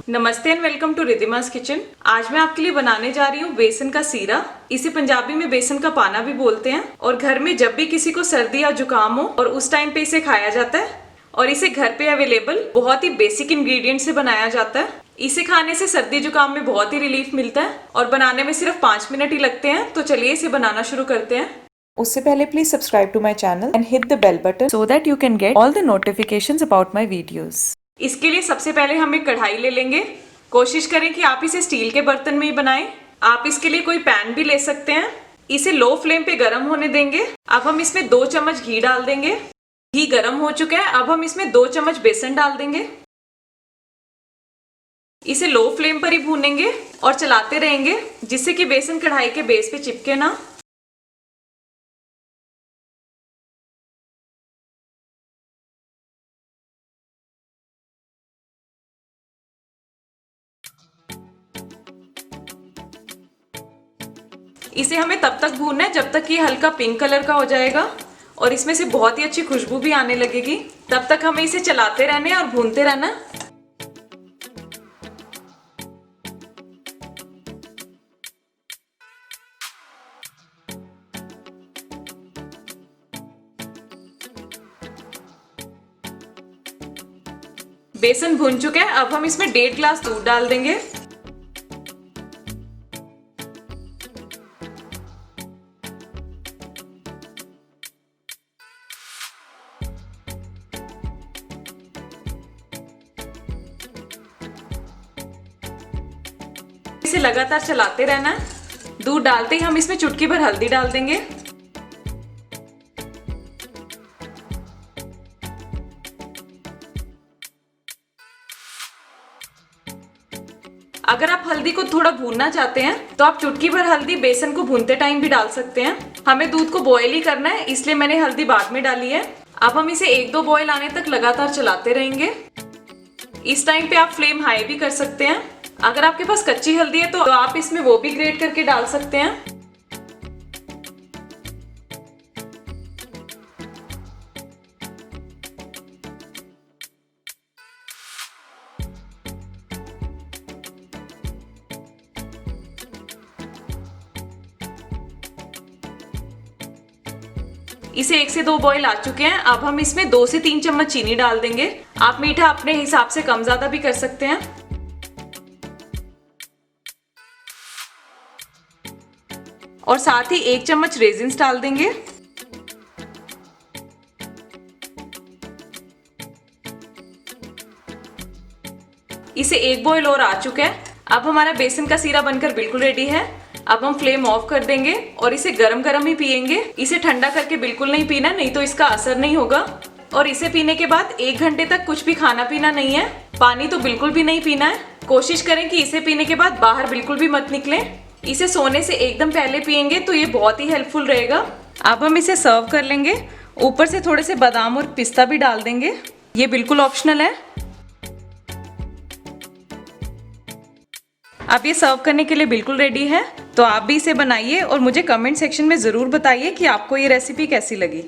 नमस्ते and welcome to रिद्धिमास kitchen. आज मैं आपके लिए बनाने जा रही हूँ बेसन का सीरा। इसे पंजाबी में बेसन का पाना भी बोलते हैं और घर में जब भी किसी को सर्दी या जुकाम हो और उस टाइम पे इसे खाया जाता है और इसे घर पे अवेलेबल बहुत ही बेसिक इंग्रेडिएंट से बनाया जाता है। इसे खाने से सर्दी जुकाम में बहुत ही रिलीफ मिलता है और बनाने में सिर्फ 5 मिनट ही लगते हैं। तो चलिए इसे बनाना शुरू करते हैं। उससे पहले please subscribe to my channel and hit the bell button so that you can get all the notifications about my videos. इसके लिए सबसे पहले हम एक कढ़ाई ले लेंगे। कोशिश करें कि आप इसे स्टील के बर्तन में ही बनाएं। आप इसके लिए कोई पैन भी ले सकते हैं। इसे लो फ्लेम पे गर्म होने देंगे। अब हम इसमें 2 चम्मच घी डाल देंगे। घी गर्म हो चुका है। अब हम इसमें 2 चम्मच बेसन डाल देंगे। इसे लो फ्लेम पर ही भूनेंगे और चलाते रहेंगे जिससे कि बेसन कढ़ाई के बेस पे चिपके ना। इसे हमें तब तक भूनना है जब तक ये हल्का पिंक कलर का हो जाएगा और इसमें से बहुत ही अच्छी खुशबू भी आने लगेगी। तब तक हमें इसे चलाते रहना है और भूनते रहना है। बेसन भून चुका है। अब हम इसमें 1.5 ग्लास दूध डाल देंगे। इसे लगातार चलाते रहना है। दूध डालते ही हम इसमें चुटकी भर हल्दी डाल देंगे। अगर आप हल्दी को थोड़ा भूनना चाहते हैं तो आप चुटकी भर हल्दी बेसन को भूनते टाइम भी डाल सकते हैं। हमें दूध को बॉयल ही करना है इसलिए मैंने हल्दी बाद में डाली है। अब हम इसे 1-2 बॉयल आने तक लगातार चलाते रहेंगे। इस टाइम पे आप फ्लेम हाई भी कर सकते हैं। अगर आपके पास कच्ची हल्दी है तो आप इसमें वो भी ग्रेट करके डाल सकते हैं। इसे 1 से 2 बॉईल आ चुके हैं। अब हम इसमें 2 से 3 चम्मच चीनी डाल देंगे। आप मीठा अपने हिसाब से कम ज्यादा भी कर सकते हैं। और साथ ही 1 चम्मच रेजिन्स डाल देंगे। इसे 1 बॉईल और आ चुका है। अब हमारा बेसन का सीरा बनकर बिल्कुल रेडी है। अब हम फ्लेम ऑफ कर देंगे और इसे गरम गरम ही पियेंगे। इसे ठंडा करके बिल्कुल नहीं पीना, नहीं तो इसका असर नहीं होगा। और इसे पीने के बाद 1 घंटे तक कुछ भी खाना पीना नहीं है। पानी तो बिल्कुल भी नहीं पीना है। कोशिश करें कि इसे पीने के बाद बाहर बिल्कुल भी मत निकलें। इसे सोने से एकदम पहले पियेंगे तो ये बहुत ही हेल्पफुल रहेगा। अब हम इसे सर्व कर लेंगे। ऊपर से थोड़े से बादाम और पिस्ता भी डाल देंगे। ये बिल्कुल ऑप्शनल है। अब ये सर्व करने के लिए बिल्कुल रेडी है। तो आप भी इसे बनाइए और मुझे कमेंट सेक्शन में ज़रूर बताइए कि आपको ये रेसिपी कैसी लगी।